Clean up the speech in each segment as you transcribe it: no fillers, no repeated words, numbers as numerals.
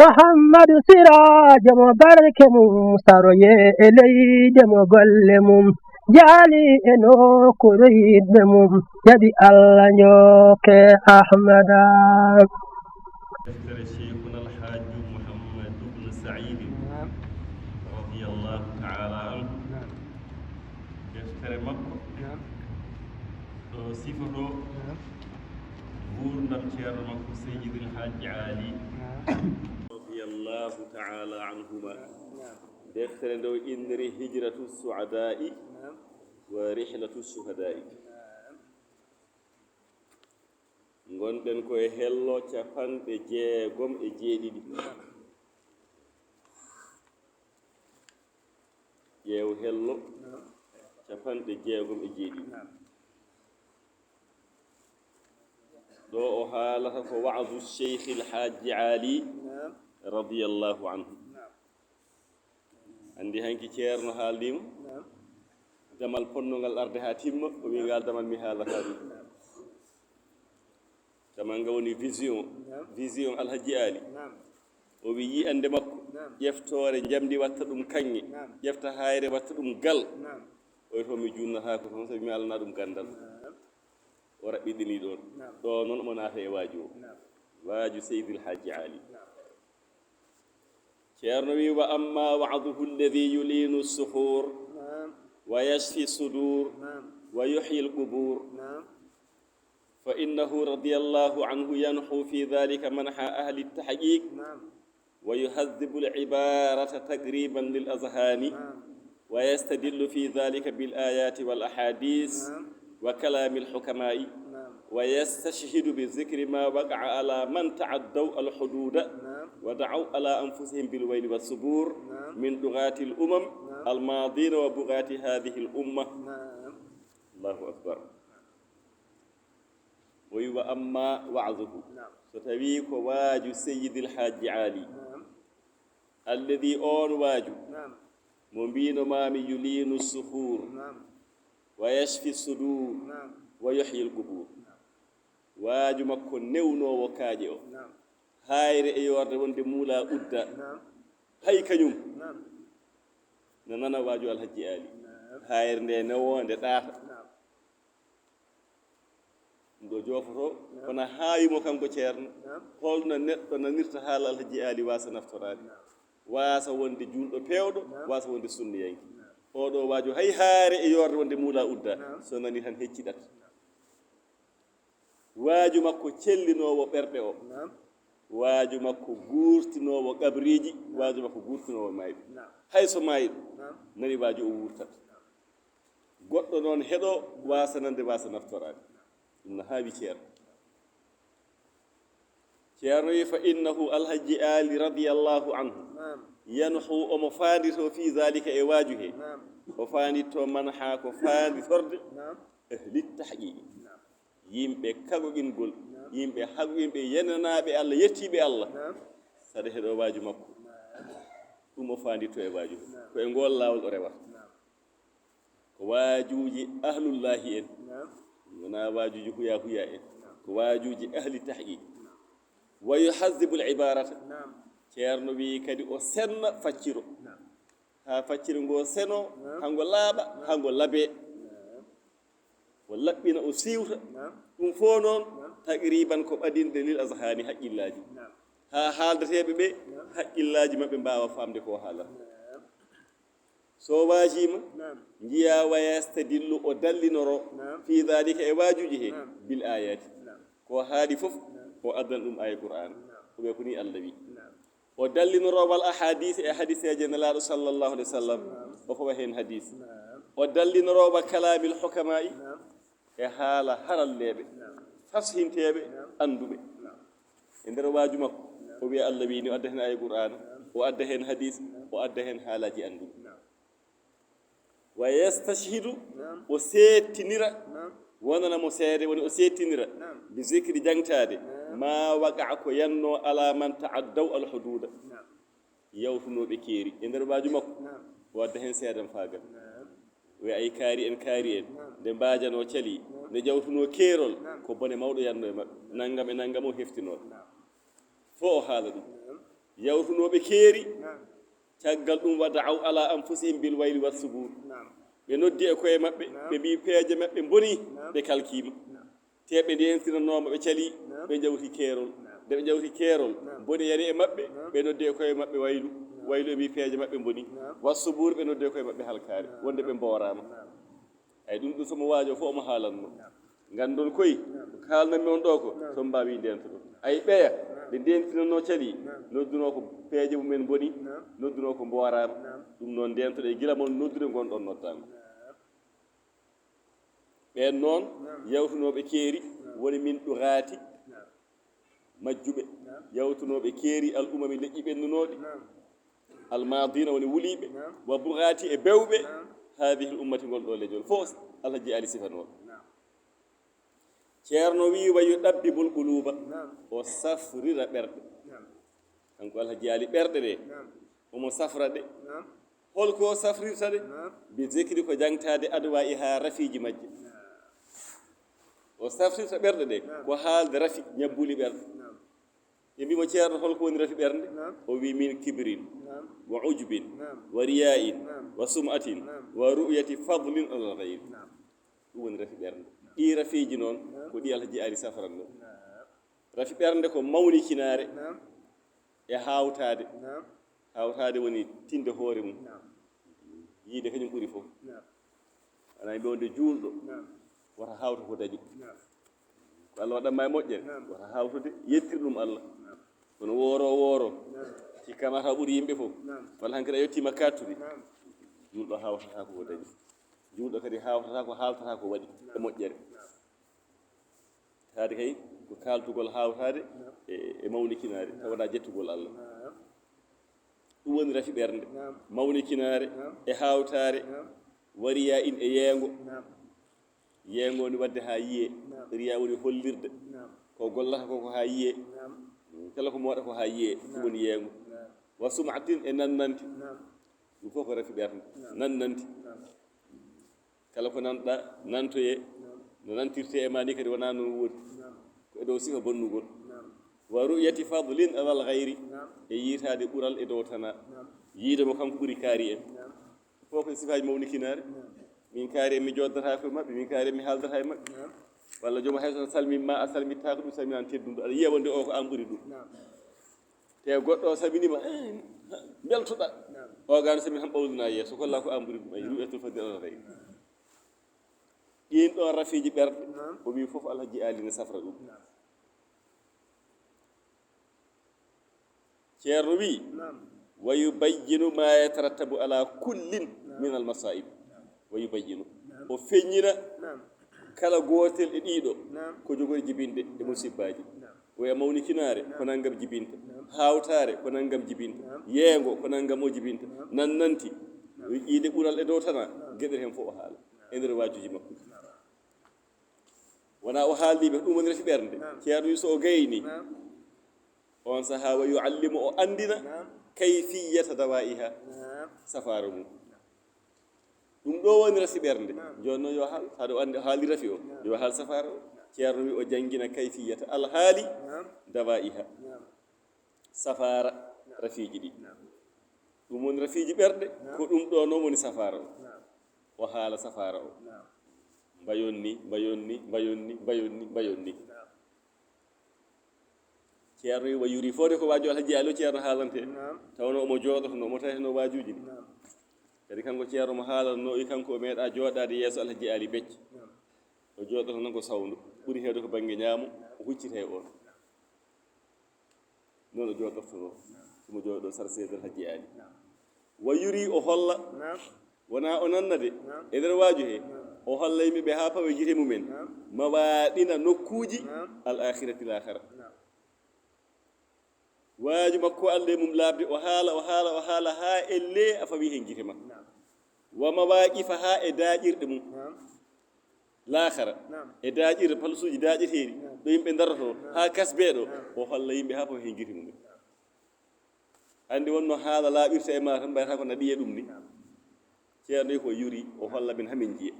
محمد سراج مبارك مستروي إلي دم قلمم جالي إنو كريد مم يدي الله نيوك أحمد دفتر شيخنا الحاج محمد بن سعيد رضي الله تعالى عنه دفتر مكة صفته غورنا بشير مكة سيد الحاج علي رضي الله تعالى عنهما دفتر دو إنري هجرة السعداء ورحلة الشهداء gonɗen koye hello capanɗe jeegom e jeeɗiɗi ƴeew hello capanɗe jeegom e jeeɗiɗi ɗo o haalata ko wa'du cheikh ilhaji ali radiallahu anhu andi hanki ceerno haaldima damal ponnogal arde ha timma o wi ngal damal mi haalata ɗum damal nga woni vision alhaji ali o wi yiyande makko ƴeftore jamdi watta ɗum kanŋe ƴefta hayre watta ɗum gal oy to mi junnata ko toon sabi mi alana ɗum gandal o raɓɓiɗini ɗon ɗo noon omo naata e waaju o waaju seydil haji ali ceerno wi wa amma wa'duhu alladi yulinu suhur wa yashfi sudur wa yuhyi alqubur فإنه رضي الله عنه ينحو في ذلك منحى أهل التحقيق ويهذب العبارة تقريبا للأذهان ويستدل في ذلك بالآيات والأحاديث وكلام الحكماء ويستشهد بذكر ما وقع على من تعدوا الحدود ودعوا على أنفسهم بالويل والصبور من لغات الأمم الماضين وبغاة هذه الأمة الله أكبر ويوا أما وعظه ستويك واجو سيد الحاج علي الذي أون واجو مبين مامي يلين الصخور ويشفي الصدور ويحيي القبور واجو مكو نونو وكاجو هاير ايورد وند مولا أدى هاي كنيوم نانا واجو الحاج علي هاير نونو داتا ndo jofoto kono haawimo kanko ceerno holno neɗɗo nanirta haala alhaji ali wasa naftorade wasa wonde julɗo pewɗo wasa wonde sunniyanki oɗo waajo hay haare e yorde wonde muula udda so nani tan hecciɗat waaju makko cellinowo ɓerɗe o waaju makko guurtinowo ƙabriji waaju makko guurtinowo mayɓe hay so maayi nani waaju o wurtat goɗɗo noon heɗo wasanande wasa naftorade إن هذه شير فإنه الحج آل رضي الله عنه ينحو ومفاندته في ذلك إواجه وفاندته منحاك وفاند فرد أهل التحقيق يمبي كاغو إنقل يمبي حقو يمبي يننا بالله يتي بالله سده إواجه مكو ومفاندته إواجه فإنقول الله والأرواح واجوجي أهل الله إن wana wajuji huya en ko wajuji ahli tahqiq wa yuhazzibu al-ibarata ceerno wi kadi o senna facciro ha facciro ngo seno hango laaba hango labe o labbina o siwta dum fo non taqriban ko badinde lil azhani haqqillaji ha haaldateebe be haqqillaji mabbe mbaawa famde ko haalata so waajima njiya wayastadillu o dallinoro fi dhalika e waajuji he bil ayati ko haadi fof o addan ɗum aya qur'an ko ɓe koni allah wi o dallinoro wal ahadith e hadiseje nelaɗo sallallahu alaihi wasallam o fowa hen hadis o dallinoro wa kalamil hukama'i e haala haralleɓe fashinteɓe anduɓe e nder waaju makko o wi allah wi ni o adda hen aya qur'an o adda hen hadis o adda hen haalaji anduɓe ويستشهد وسيتنيرا وانا مسيري وني وسيتنيرا بذكر جانتادي ما وقع كو ينو على من تعدوا الحدود يوفنو بكيري اندر باجو مكو wadda hen seedam faagal we ay kaari en de mbaajano cali ne jawtuno keerol ko bone mawɗo yanno e maɓɓe nangam e nangam o heftino fo o haala ɗum yawtunoɓe keeri caggal ɗum wada'aw ala anfusihim bil wayli wassubur ɓe noddi e koye maɓɓe ɓe mbi peeje maɓɓe boni ɓe kalkima te ɓe ndentinanoma ɓe cali ɓe jawti keerol nde ɓe jawti keerol boni yani e maɓɓe ɓe noddi e koye maɓɓe waylu waylu e mbi peeje maɓɓe boni wassubur ɓe noddi e koye maɓɓe halkare wonde ɓe mborama ay ɗum ɗum somo waajo fof omo haalanno gandon koye ko haalnanmi on ɗo ko somo mbawi ndento ɗum ay ɓeya ɓe ndentinanno cali nodduno ko peeje mumen boni nodduno ko mborama ɗum noon ndentoɗe gila moon noddude gonɗon noddama ɓen noon yawtunoɓe keeri woni min ɗurati majjuɓe yawtunoɓe keeri al umami leƴƴi ɓennunoɗi almadina woni wuliɓe wa burati e bewɓe hadihi l ummati ngol ɗo lejol fof alhaji ali sifanoɓe ceerno wi wa yuɗabbibul quluba o safrira ɓerɗe kanko alhaji ali ɓerɗe ɗe omo safra ɗe holko safrirta ɗe bi zicri ko jangtade adwa i ha rafiji majje o safrirta ɓerɗe ɗe ko haalde rafi ñabbuli ɓerɗe ɓe mbimo ceerno holko woni rafi ɓernde o wi min kibrin wa ujbin wa riya'in wa sum'atin wa ru'yati fadlin alal ghayri ɗum woni rafi ɓernde ɗi rafiji noon ko ɗi alhaji ali safranno rafi ɓernde ko mawnikinare e hawtade hawtade woni tinde hoore mum yiide kañum ɓuuri fof ana mbewde juulɗo wata hawta ko dañi ko allah waɗanma e moƴƴere wata hawtude yettir ɗum allah kono wooro cikkama taw ɓuuri yimɓe fof walla hankkadi a yettima kattude juulɗo hawtata ko dañi juulɗo kadi hawtata ko haaltata ko waɗi e moƴƴere taade kay ko kaltugol hawtade e mawnikinade tawona jettugol allah ɗum woni rafi ɓernde mawnikinare e hawtare wariya in e yeengo woni wadde ha yiye riya woni hollirde ko gollata koko ha yiye kala ko moɗa ko ha yiye ɗum woni yeengo wa sum'atin e nannanti ɗum fof ko rafi ɓernde nannanti kala ko nanɗa nantoye no nantirte e ma ni kadi wona noon woodi ko e dow sifa bonnugol wa ru'yati fadlin alal ghayri e yiitade ɓural e dow tana yiidemo kanko ɓuuri kaari en fof ko sifaji mawnikinare min kaari en mi joddata ko maɓɓe min kaari en mi haaldata e maɓɓe walla jooma hay so salmimma a salmittako ɗum salminan tedduɗo aɗa yiya wonde o ko an ɓuuri ɗum te goɗɗo o salminima beltoɗa o gano salmin tan ɓawluna yeeso kolla ko an ɓuuri ɗum ay ru'yatul fadlin alal ghayri ɗin ɗon rafiji ɓerɗe o wi fof alhaji ali ne safra ɗum ceerno wi wa yubayyinu ma yatarattabu ala kullin min al masa'ib wa yubayyinu o feññina kala gotel e ɗiɗo ko jogori jibinde e musibbaji oya mawnikinare ko naggam jibinta hawtare ko naggam jibinta yeengo ko naggam o jibinta nannanti yiide ɓural e dow tana gueɗel hen fof o haala e nder wajuji makko wona o haaldiɓe ɗum woni rafi ɓernde ceerno wi so o gayni on saaha wa yuallimu o andina kayfiyata dawa'iha safara mum ɗum ɗo woni rafi ɓernde joni noon yo haal haɗa o andi haali rafi o yo haal safara o ceerno wi o jangguina kayfiyata alhaali dawa'iha safara rafiji ɗi ɗum woni rafiji ɓerɗe ko ɗum ɗo noon woni safara o haala safara o mbayonni ceerno wi wa yuri fode ko waaju alhaji ali o ceerno haalante tawno omo jooɗotono omo tatino waajuji ɗi kadi kanko ceerno mo haalanno wi kanko o meeɗa jooɗade yeeso alhaji ali becce o jooɗoto noon ko sawndu ɓuri heewde ko baŋnge ñaamo o huccite on noon o jooɗortono somo jooɗo sar seydi alhaji ali wa yuri o holla wona o nanna de e nder waaju he o holla yimɓe ɓe haa pawe jite mumen mawaɗina nokkuuji al akhirati l akhara waaju makko Allah mum laabde o haala haa elle a fawi hen gite ma wa mawaqifa haa e daaƴirɗe mum laakhara e daaƴirɗe palsuuji daaƴeteeɗi ɗo yimɓe daroto haa kasbeeɗo o holla yimɓe haa fawi hen gite mumen andi wonno haala laaɓirta e ma tan mbayata ko naɗiye ɗum ni ceerno wi ko yuri o holla min hamin jiya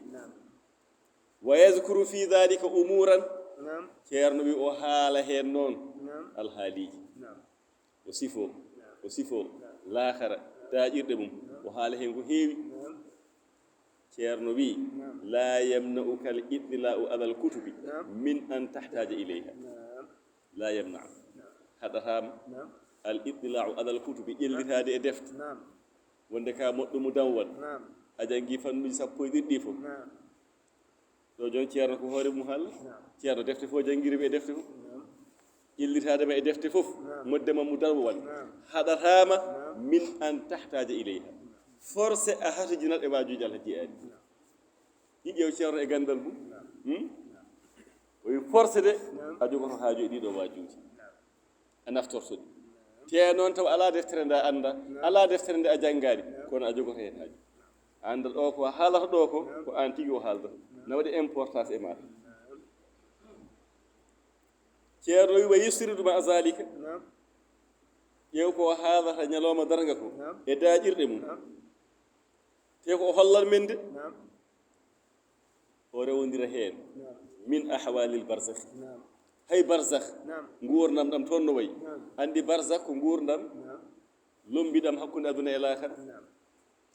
wa yazkuru fi dhalika umuran ceerno wi o haala heen noon alhaaliji o sifo o sifo laakhara daaƴirɗe mum o haala heen ko heewi ceerno wi la yamna'uka al itla'u ala al kutubi min an tahtaja ilayha la yamna haɗatama al itla'u ala al kutubi ƴellitade e defte wonde ka moɗɗo mu danwal a jangi fannuji sappo e ɗiɗɗi fof ɗo jon ceerno ko hoore mum haalla ceerno defte fof jangguiri e defte fof ƴellitadema e defte fof moddema mu danwal haɗatama min an tahtaja ilayha forcé a hatujinat e wajuji alhaji ani ɗi ƴeew ceerno e gandal mum o wi forcé de a jogoto haaju e ɗiɗo wajuji a naftortoɗi te noon taw ala deftere nde a anda ala deftere nde a janggani kono a jogoto hen haaju a anda ɗo ko haalata ɗo ko an tigui o haaldata na waɗi importance e maɗa ceerno wi wa yusridu ma zalika ƴeew ko haalata ñalawma darga ko e daaƴirɗe mum te ko o hollan men de o rewodira heen min ahwalil barzakh hay barzakh gurdam ɗam toon no wayi andi barzakh ko gurdam lombiɗam hakkude aduna e laakara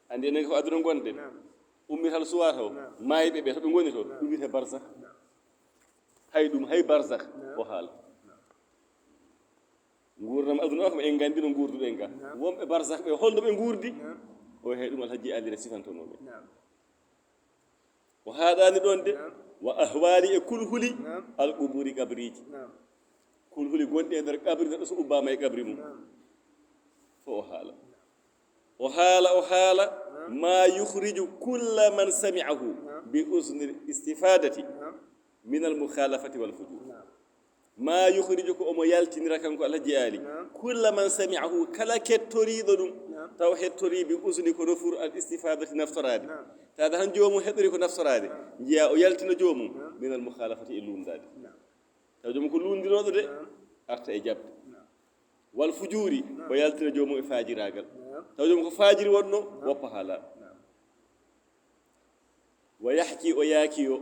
andi enen ko aduna gonɗen ummital suwata o mayɓe ɓe to ɓe goni to ɗum wiyete barzakh hay ɗum hay barzakh o haala gurdam aduna o kam en gandi no gurduɗen ga wonɓe barzakh ɓe holno ɓe gurdi o hay ɗum alhaji alire sifantonoɓe o haaɗani ɗon de wa ahwali e kulhuli alquburi qabriji kulhuli gonɗi e nder qabri neɗɗo so ubbama e qabri mum fo o haala ma yukhriju kulla man sami'ahu bi usni istifadati min almukhalafati walfujur ma yukhriju ko omo yaltinira kanko alhaji ali kulla man sami'ahu kala kettoriɗo ɗum taw hettori bi usni ko nofuru al istifadati naftorade taada han jomum heɗori ko naftorade jiya o yaltina jomum min almukhalafati e lundade taw jomum ko lundinoɗo de arta e jabde wal fujuri o yaltina jomum e fajiragal taw jomum ko fajiri wonno woppa haala wa yahki o yaaki o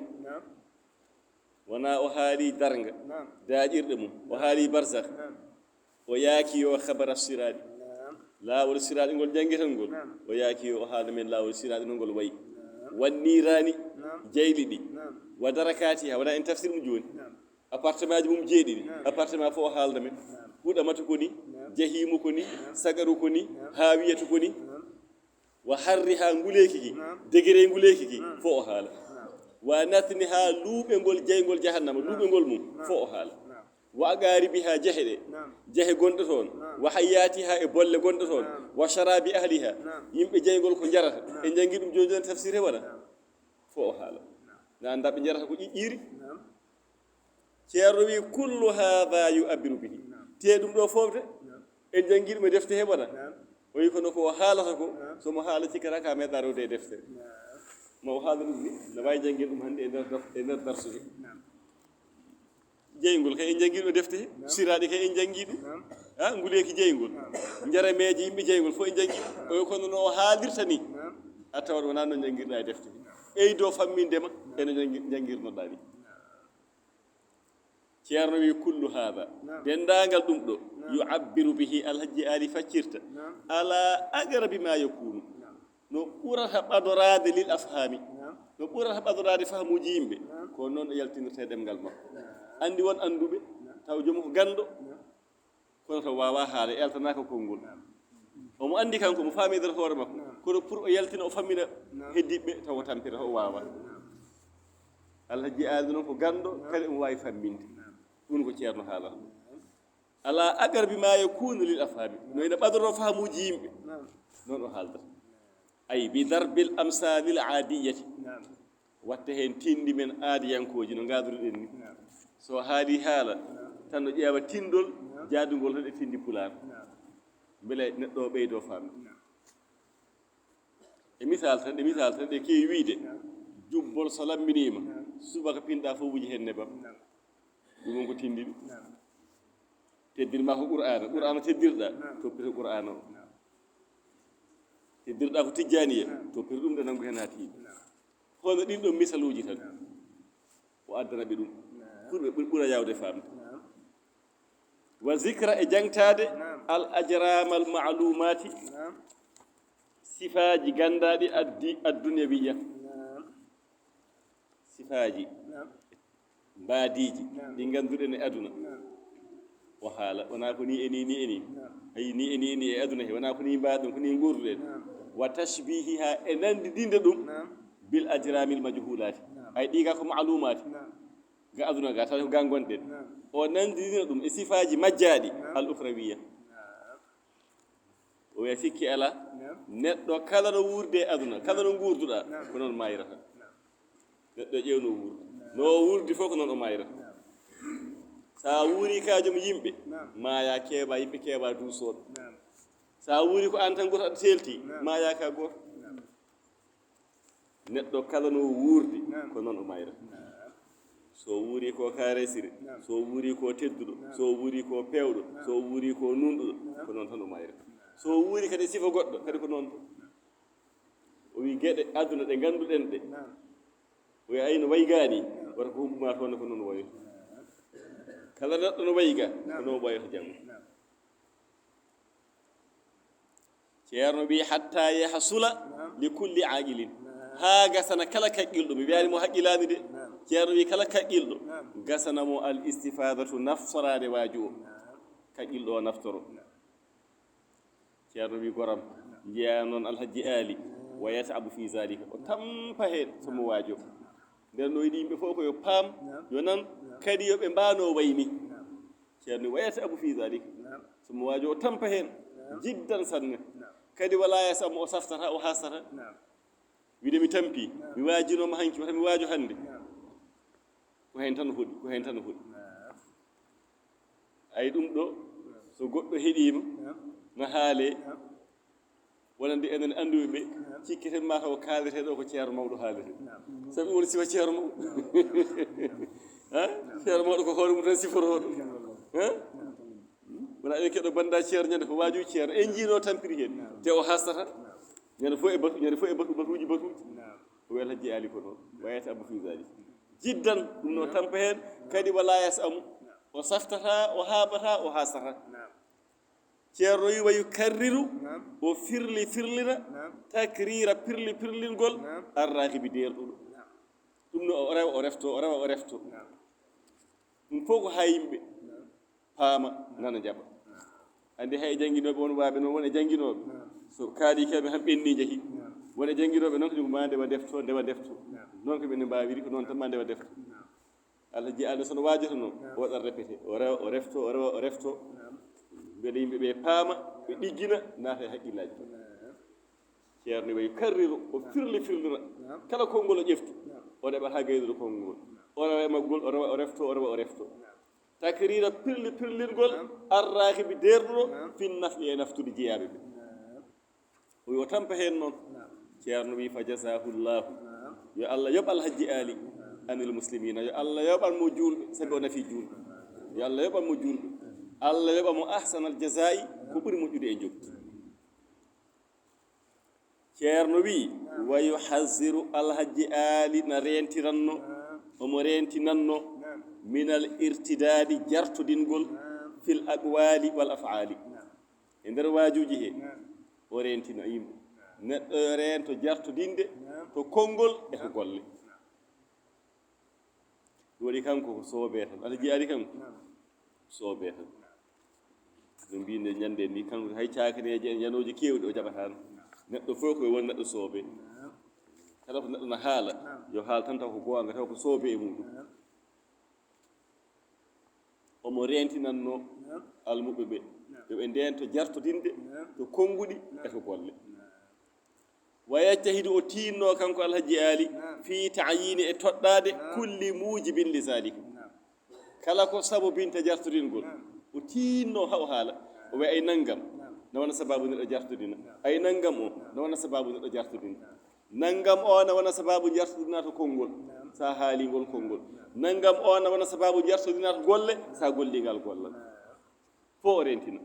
wona o haali darga daaƴirɗe mum o haali barzakh o yaaki o habara siradi laawol siraɗi ngol jangguetal ngol o yaaki o haala men laawol siraɗi no ngol wayi wannirani jeyli ɗi wa darakatiha wona en tafsir mum joni appartement ji mum jeeɗiɗi appartement fof o haalda men huɗamata ko ni jahimu ko ni sagaru ko ni hawiyatu ko ni wa harri ha nguleki ki degré nguleki ki fof o haala wa natni ha luuɓe ngol jeygol jahannama luuɓe ngol mum fof o haala wa aqaribi ha jehe ɗe jehe gonɗo toon wa hayyati ha e bolle gonɗo toon wa sharabi ahliha yimɓe jeygol ko jarata e jangi ɗum joni joni tafsir he waɗa fof o haala na anda ɓe jarata ko ƴiƴƴiri ceerno wi kullu hada yu'abbiru bihi te ɗum ɗo fof de en jangi ɗum e defte he waɗa o wi kono ko haalata ko somo haala cikkata ka meeɗa rewde e deftere ma o haala ɗum ni ne wawi janggin ɗum hannde e nder darsude jeygol kay en janngii ɗum e defte he siraaɗi kay en janngii ɗum a nguleeki jeygol jarameeje yimɓe jeygol fof en janngii ɗum o kono no haalirta ni a tawat wonaa no janngirɗaa e defte he ɓeydoo fammindema eno janngirnoɗaa ni ceerno wi kullu haada denndaangal ɗum ɗo yu'abbiru bihi alhaji ali faccirta ala agrabi ma yakunu no ɓurata ɓadoraade lil afhami no ɓurata ɓadoraade fahamuuji yimɓe ko noon o yaltinirta e ɗemngal makko anndi won annduɓe taw jomum ko ganndo kono to waawa haala eltanaaka konngol omo anndi kanko mo faami nder hoore makko kono pour o yaltina o fammina heddiɓe taw o tampira o waawa alhaji aali noon ko ganndo kadi omo waawi famminde ɗum ko ceerno haalata ala agarbi ma yakunu lil afhami no ina ɓadoro fahamuuji yimɓe noon o haaldata ay bi darbil amsalil aadiyati watte heen tindi men aadiyankooji no ngaadoriɗen ni so haali haala tan no ƴeewa tindol jaadugol tan e tindi pulaar mbele neɗɗo o ɓeydoo faamde e misal tan ɗe keewi wiide jubbol so lamminiima subaka pinɗaa fof wuji heen nebam ɗum ko tindi ɗum teddirma ko qur'ana teddirɗaa toppito qur'ana o teddirɗaa ko tijjaniya toppito ɗum ɗe nanngu heen haa tiiɗi hono ɗin ɗon misaluuji tan o addana ɓe ɗum pour ɓe ɓura yawde faamde وذكر إجنتاد الأجرام المعلومات سفاجي غندادي الدنيا بيا سفاجي باديجي دي غندودن أدنى وحالا وناكني إني أي ني أدنى وناكني بعد كني غوردن وتشبيهها إنن دينددوم بالأجرام المجهولات أي ديغا معلومات ga aduna ga taw ga gonden o nandina dum e sifaji majjadi al ukhrawiyya o ya fikki ala neddo kala no wurde aduna kala no gurduda ko non mayrata neddo ƴewno wurdi no wurdi fof ko non o mayrata sa wuri kajum yimbe maya keba yimbe keba dusobe sa wuri ko an tan goto selti maya ka goto neddo kala no wurdi ko non o mayrata so wuri ko karesire so wuri ko teddudo so wuri ko pewdo so wuri ko nundudo ko non tan o mayre so wuri kadi sifa goddo kadi ko non o wi gede aduna de ganduden de o wi ayno waygani wata ko humbuma toon ko non wayo kala neddo no wayga ko non wayo jamu ceerno bi hatta yahsula li kulli aqilin ha gasana kala kaqqildo mi wiani mo haqqilani de ceerno wi kala kaqqilɗo gasana mo al istifadatu nafsorade waaju o kaqqilɗo o naftoro ceerno wi goram jiya noon alhaji ali wa yatabu fi zalika o tampa heen somo waajo nden no yiɗi yimɓe fof ko yo paam yo nan kadi yoɓe mbano wayni ceerno wa yatabu fi zalika somo waajo o tampa heen jiddan sanne kadi wala yasamo o saftata o hasata wiide mi tampi mi waajinoma hanki wata mi waajo hannde ko hen tan huɗi ko hen tan huɗi ay ɗum ɗo so goɗɗo heɗima no haale wonande enen anduɓe ɓe cikketen ma taw kaalete ɗo ko ceerno mawɗo haalete sabi woni sifa ceerno mawɗo ceerno mawɗo ko hoore mum tan siforoɗo wona eɗen keɗo banda ceerno ñande ko waajuji ceerno en jiino tampiri hen te o hastata ñande fof e batu ñande fof e batuji o wiyata hajji ali ko noon wayata abou fi zalik jiddan ɗum no tampa heen kadi wala yasamu o saftata o haɓata o hasata ceerno wi wa yukarriru o firlira takrira pirlingol arrahibi derɗuɗo ɗum no o rewa o refto ɗum fof ko ha yimɓe paama nana jaɓa andi hay jangguinoɓe won waaɓe noon won e jangguinoɓe so kaali keɓe han ɓenni jeehi wona jangguinoɓe noon kadi ko ma ndewa defto noon ko ɓenne mbawiri ko noon tan ma ndewa defto alhaji allah sono waajoto noon o waɗat répété o rewa o refto beele yimɓe ɓe paama ɓe ɗiggina naata e haqqillaji to ceerno wayi karriru o firlira kala konngol o ƴeftu o ɗeɓat ha gaynude konngol o rewa e maggol o rewa o refto takrira pirlirgol arrahibi derɗuɗo fin naf'i e naftude jeeyaɓe ɓe o wi o tampa heen noon ceerno wi fa jasahullahu yo allah yoɓ alhaji ali anil muslimina yo allah yoɓan mo julɓe sabi o nafi julɓe yo allah yoɓan mo julɓe allah yoɓa mo ahsanal jasai ko ɓuri moƴƴude e jogdi ceerno wi wa yuhaziru alhaji ali na rentiranno omo rentinanno minal irtidadi jartodingol fil aqwali wal af'ali e nder waajuji he o rentina yimɓe neɗɗo yo rento jartodinde to konngol e to golle waɗi kanko ko soobe tan aɗa jiyaari kanko soobe tan no mbinde ñande ni kanko hay cakaneji en yanoji kewɗi o jaɓatano neɗɗo fof koye won neɗɗo soobe kala ko neɗɗo no haala yo haal tan taw ko goonga taw ko soobe e muɗum omo rentinanno almuɓe ɓe yoɓe ndento jartodinde to konnguɗi e to golle wayajtahidu o tinno kanko alhaji ali fi ta'yini e toɗɗade kulli mujibin li zalika kala ko sabobinta jartodingol o tinno ha o haala o wi ay naggam ne wona sababu neɗɗo jartodina ay naggam o ne wona sababu neɗɗo jartodina naggam o ne wona sababu jartodina to konngol sa haalingol konngol naggam o ne wona sababu jartodina to golle sa gollingal gollal fo o rentina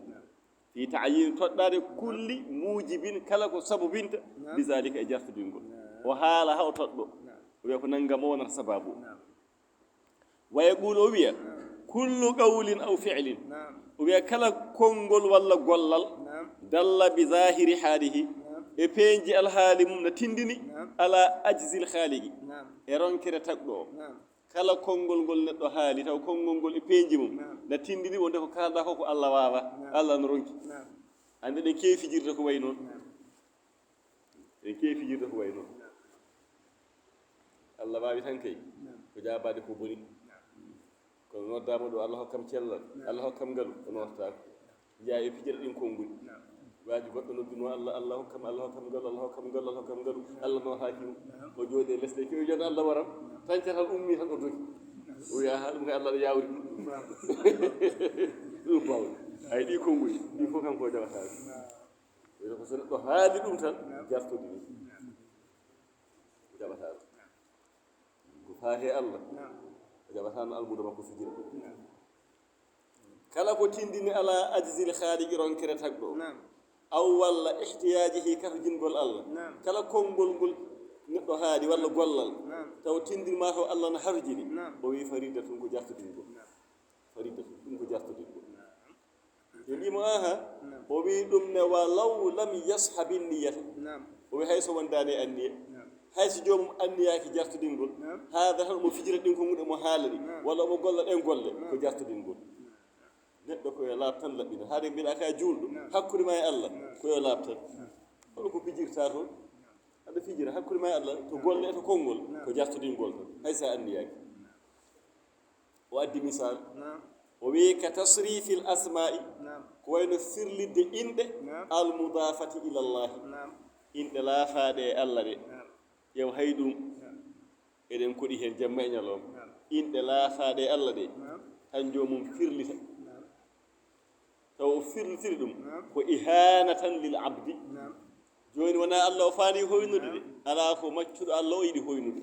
fi ta'yin toɗɗade kulli mujibin kala ko sabobinta li zalika e jartodingol o haala ha o toɗɗo o wiya ko naggam o wonata sababu wa yaqulu o wiya kullu qawlin aw fi'lin ويا كلا كونغول ولا غولال دل بظاهر حاله بينجي الحال مم نتندني على أجز الخالق إيرون كده تقدو كلا كونغول غول ندو حالي تاو كونغول غول بينجي مم نتندني وندو كادا كوكو الله واوا الله نرونكي عندنا كيف يجيرك وينون كيف يجيرك وينون الله بابي تنكي كجابادي كوبري kono noddama ɗo allah hokkam cellal allah hokkam ngalu o nootata jeeya fijere ɗin konnguli waaji goɗɗo nodduno allah allah hokkam ngalu allah hokkam ngalu allah hokkam ngalu allah nootaki ɗum o jooɗi e lesɗe kewi joni allah waram tancatal ummi tan o dogi o wiya ha ɗum kay allah ɗo yawri ɗum bawɗi ay ɗi konnguli ɗi fof kanko jaɓataki wiyta ko so neɗɗo haali ɗum tan jartodi ɗum jaɓatako ko faate allah jabatano almudo makko fijira ɗum kala ko tindini ala ajzil khaliqi ronkere tagɗo aw walla ihtiyajihi kato jingol allah kala konngol ngol neɗɗo haali walla gollal taw tindinma taw allah no harjini o wi farida tun ko jartodingo farida ɗum ko jartodingo yo mbimo aha o wi ɗum ne walaw lam yashabi niyata o wi hay so wondani anniya hayso joomum anniyaki jartodingol haada tan omo fijira ɗin ko nguɗe mo haalani walla omo golla ɗen golle ko jartodingol neɗɗo koyo laab tan laɓɓina haade mbiɗa ka juulɗo hakkude ma e allah koyo laab tan hoɗo ko fijirta toon aɗa fijira hakkude ma e allah to golle e to konngol ko jartodingol tan hay sa anniyaki o addi misal o wi ka tasrifi l asma'i ko wayno firlidde inɗe almudafati ila llahi inɗe laafaɗe e allah ɗe yew hay ɗum eɗen koɗi heen jamma e ñalooma inɗe laafaɗe e allah ɗe tan joomum firlita taw o firlitiri ɗum ko ihanatan lil abdi jooni wona allah o faani hoynude de alaa ko maccuɗo allah o yiɗi hoynude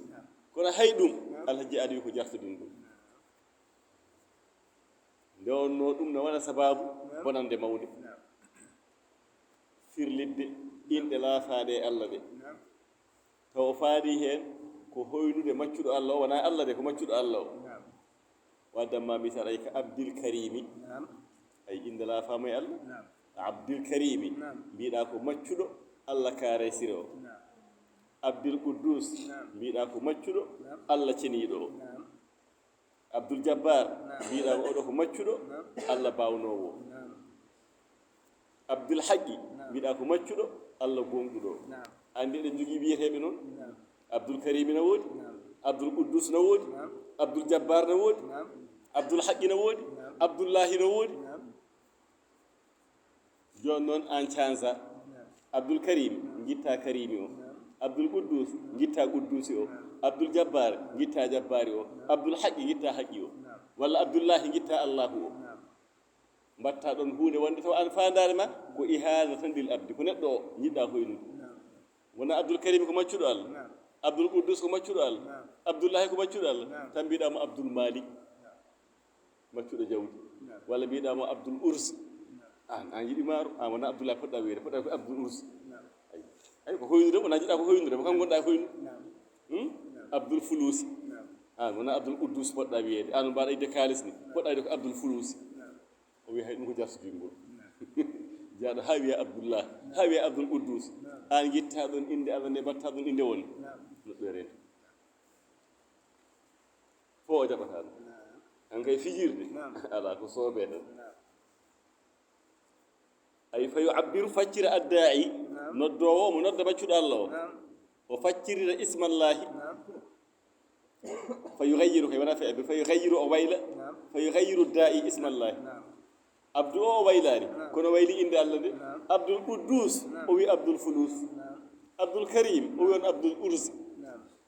kono hay ɗum alhaji adi ko jartodin ɗum nde wonno ɗum ne waɗa sababu bonande mawde firlidde inɗe laafaɗe e allah ɗe taw o faadi heen ko hoynude maccuɗo allah o wona allah de ko maccuɗo allah o waddamma misal ay ka abdil karimi ay inde laafama e allah abdil karimi mbiɗa ko maccuɗo allah kaare sire o abdul quddus mbiɗa ko maccuɗo allah ceniiɗo o abdul jabbar mbiɗa ko oɗo ko maccuɗo allah bawnowo o abdul haqqi mbiɗa ko maccuɗo allah gonɗuɗo o andi eɗen jogii wiyeteɓe noon abdoul karimi no woodi abdoul quddus no woodi abdoul jabbar no woodi abdoul haqqi no woodi abdoullahi no woodi joni noon an cansa abdoul karim guitta karimi o abdoul quddus guitta quddusi o abdoul jabbar guitta jabbari o abdoul haqqi guitta haqqi o walla abdoullahi guitta allahu o mbatta ɗon hunde wonde taw an fandare ma ko ihana tan lil abdi ko neɗɗo o jiɗɗa hoynude wona abdoul karim ko maccuɗo allah abdoul quddus ko maccuɗo allah abdoullahi ko maccuɗo allah tan mbiɗamo abdoul malik maccuɗo jawdi walla mbiɗamo abdoul urs an yiɗi maaro an wona abdoullahi poɗɗa wiyde poɗɗa ko abdoul urs ay ko hoynude wona jiɗɗa ko hoynude mo kam gonɗa e hoynude abdoul fulusi an wona abdoul quddus poɗɗa wiyede an mbaɗa yidde kalis ni poɗɗa wiyde ko abdoul fulusi o wi hay ɗum ko jartodingol jaaɗo ha wiya abdoullah ha wiya abdoul quddus an guitta ɗon inde allah nde mbatta ɗon inde woni neɗɗo rento fo o jaɓata ɗum han kay fijirde ala ko soobe tan ay fa yu'abbiru faccira adda'i noddowo mo nodda maccuɗo allah o faccirira ismallahi fa yughayyiru kay wona fa yughayyiru o wayla fa yughayyiru da'i ismallahi abdou o waylani kono wayli inde allah nde abdoul quddus o wi abdoul fulus abdoul karim o wi on abdoul urs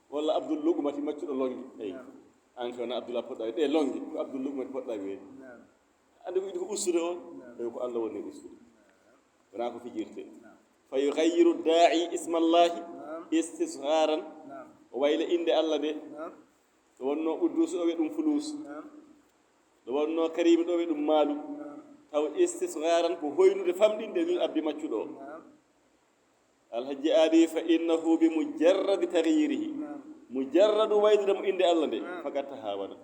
walla abdoul lugmati maccuɗo longue eyi an ko wona abdoullah poɗɗa ɗe longue ko abdoul lugmati poɗɗa wiide ande ko yiɗi ko ustude on eyi ko allah woni ustude wona ko fijirte fa yughayyiru da'i ismallahi istisharan o wayla inde allah nde ɗo wonno quddus o wi ɗum fulus ɗo wonno karim ɗo wi ɗum maalu taw istisharan ko hoynude famɗinde lil abdi maccuɗo o alhaji aadi fa innahu bi mujarradi taghyirihi mujarradu waylude mo inde allah nde fakat tahawana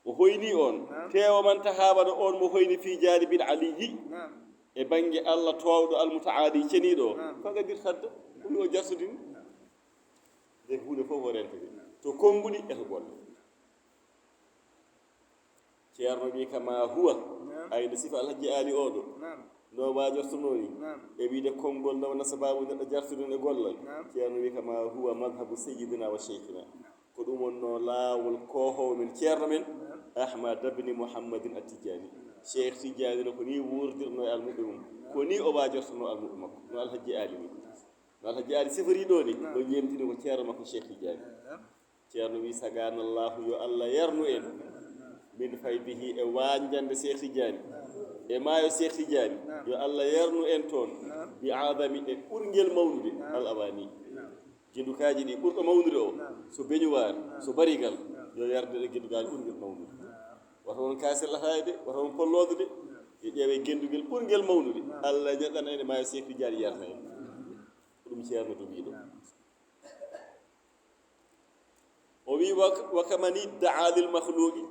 o hoyni on tewa man tahaɓano on mo hoyni fi janibil aliyi e banggue Allah towɗo almutaali ceniɗo ko gadir tadda ɗum o jartudini de hunde fof o rentede to konnguli e to golle ceerno wi kama huwa ayde sifa alhaji ali oɗo no wajortononi e wiide konngol nawa nasababu neɗɗo jartudin e gollal ceerno wi kama huwa madhabu seyidina wa cheikhina ko ɗum wonno laawol kohowo men ceerno men ahmad abni mouhammadin attijani cheikh tidiani no ko ni wurdirno e almuɓe mum ko ni o wajortono almuɓe makko no alhaji ali ni no alhaji ali sifori ɗo ni o ñemtini ko ceerno makko cheikh tidiani ceerno wi saganallahu yo allah yarnu en min faydihi e wanjande cheikh tidiani e maayo cheikh tidiani yo allah yarnu en toon bi adami e ɓurguel mawnude al awani gendukaji ɗi ɓurɗo mawnude o so beñuwaari so barigal yo yarde ɗe gendugaji ɓurguel mawnude wata won kasellataade de wata won pollode de yo ƴeewe gendugel ɓurguel mawnude allah ñaɗɗana en e maayo cheikh tidiani yarna en ko ɗum ceerno dogiiɗo o wi wa kamani daa lil mahluqi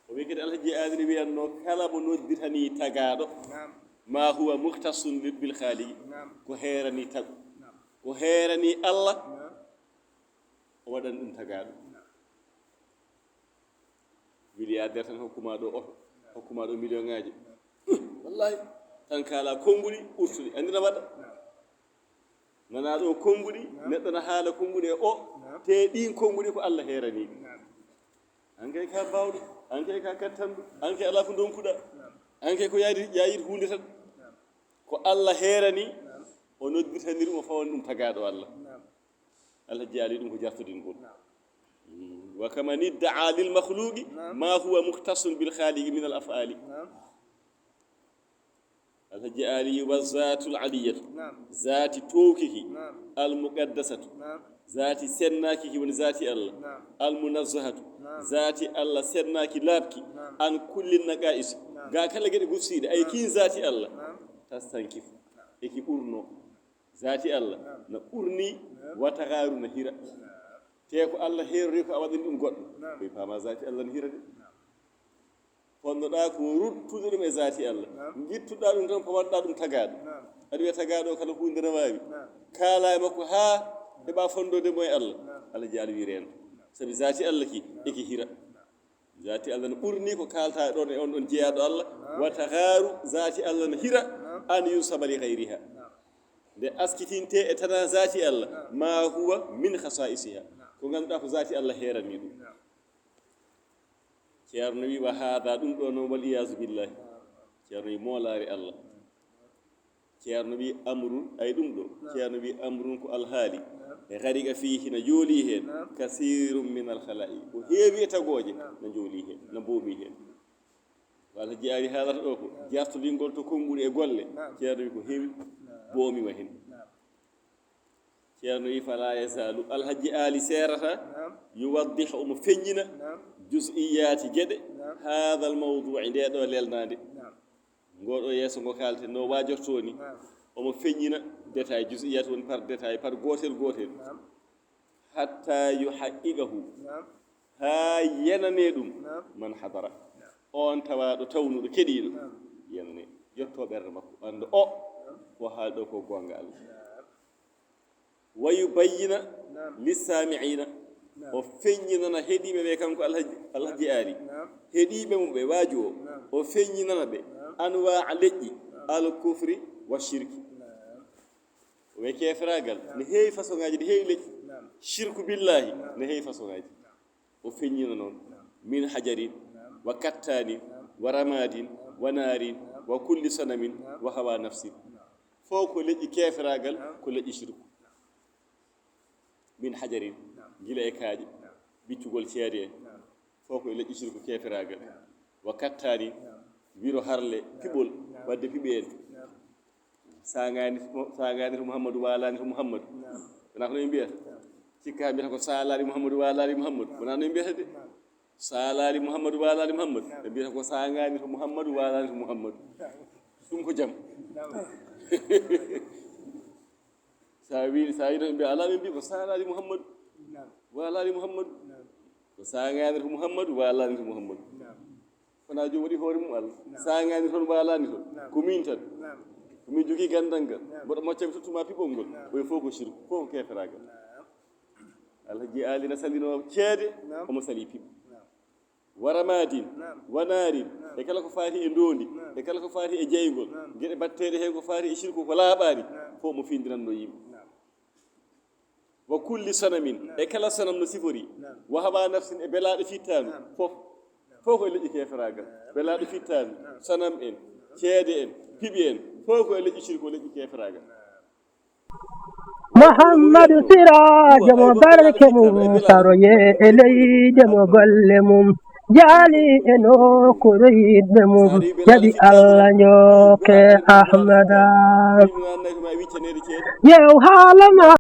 o wi kadi alhaji adiri wiyanno kala mo nodditani tagaɗo ma huwa muhtasun bil khaliqi ko heerani tagu ko heerani Allah o waɗan ɗum tagaɗo milliardaire tan hokkuma ɗo oto hokkuma ɗo million ŋaji wallahi tan kala konnguli urtude andina waɗa nana ɗo konnguli neɗɗo na haala konnguli e o te ɗin konnguli ko Allah heerani an kay ka bawɗo an kay ka kattanɗo an kay ala ko donkuɗa an kay ko yayid hunde tan ko Allah heerani o nodditanir o fawan ɗum tagaɗo Allah Allah jaali ɗum ko jartudin ngol wa kama niddaa lil makhluqi ma huwa muhtasun bil khaliqi min al af'ali Allah jaali wa zatul aliyatu zati tawkihi al muqaddasatu zati sennaki woni zati Allah al munazzahatu zati Allah sennaki labki an kulli naqais ga kala gede gufside ay kin zati Allah tastankifu eki ɓurno zati Allah no ɓurni watagaru no hira te ko Allah heerori ko a waɗani ɗum goɗɗo koye paama zati Allah no hira de ponnoɗa ko ruttude ɗum e zati Allah gittuɗa ɗum tan pawanɗa ɗum tagaɗo aɗa wiya tagaɗo kala hunde no wawi kaala e makko ha heɓa fondode mo e Allah Allah jaali wi reno saabi zati Allah ki eki hira zati Allah no ɓurni ko kalta ɗon e on ɗon jeeyaɗo Allah watagaru zati Allah no hira an yusaba li gayriha nde askitinte e tana zati Allah ma huwa min khasaisiha ko ganduɗa ko zati Allah heerani ɗum ceerno wi wa haada ɗum ɗo noon wal iyasu billahi ceerno wi moolaari Allah ceerno wi amrun ay ɗum ɗo ceerno wi amrun ko alhaali e gariga fihi no jooli heen kasirum min alhalai ko heewi e tagooje no jooli heen no mboomi heen wala jeyaari haalata ɗo ko jartolingol to konnguli e golle ceerno wi ko heewi boomima heen ceerno wi fala yasalu alhaji ali seerata yuwaddihu omo feññina jus'iyati geɗe hada al mawdui nde ɗo lelnade ngoɗo yeeso ngo kalten no wajortoni omo feññina détail jus'iyati woni par détail par gotel gotel hatta yuhaqqiqahu ha yenane ɗum man hadara on tawaɗo tawnuɗo keɗiɗo yenane yetto ɓerde makko anda o ko haalɗo ko gonga Allah wa yubayyina lissami'ina o feññinana heeɗiɓe ɓe kanko alhaji aali heeɗiɓe mum ɓe waaju o feññinana ɓe anwa leƴƴi alkufri wa shirki ɓe keferagal ne heewi façon ngaji ne heewi leƴƴi shirku billahi ne heewi façon ngaji o feññina noon min hajarin wa kattanin wa ramadin wa naarin wa kulli sanamin wa hawa nafsin fof ko leƴƴi keferagal ko leƴƴi shirku min hajarin gila e kaaƴe biccugol ceede en fof koye leƴƴi shirku keferagal wa kattani wiro harle piɓol wadde piɓe en sagani to mouhammadou walani to mouhammadou wona ko no mbiyata cikka mbiyata ko salari mouhammadou walali mouhammadou wona no mbiyata de salari mouhammadou walali mouhammadou ɓe mbiyata ko sagani to mouhammadou walani to mouhammadou ɗum ko jaam sa wi no ɓe mbiya ala ɓe mbi ko salali mouhammadou walali mouhammadou ko saŋaani to Muhammadu waalaani to Muhammadu wonaa joom waɗi hoore mum Allah saŋaani toon waalaani toon ko min tan ko min jogii ganndal ngal mboɗo moccami tottuma piɓol ngol ɓoye fof ko sirku fof ko keferaagal Allah ji aalina salinoo ceede omo salii piɓo waramadin wanarin e kala ko faati e ndoondi e kala ko faati e jeygol geɗe batteɗe heen ko faati e sirku ko laaɓaari fof mo findiranno yimɓe wa kulli sanamin e kala sanam no sifori wa hawa nafsin e belaaɗo fittaanu fof ko e leƴƴi keferaagal belaaɗo fittaanu sanam en ceede en piɓi en fof ko e leƴƴi sirku leƴƴi keferaagal Muhammadu siraajo mo barke mum saroye e leyde mo golle mum jaali e nokkure yiɗɓe mum jaɓi Allah njooke Ahmada yew haalama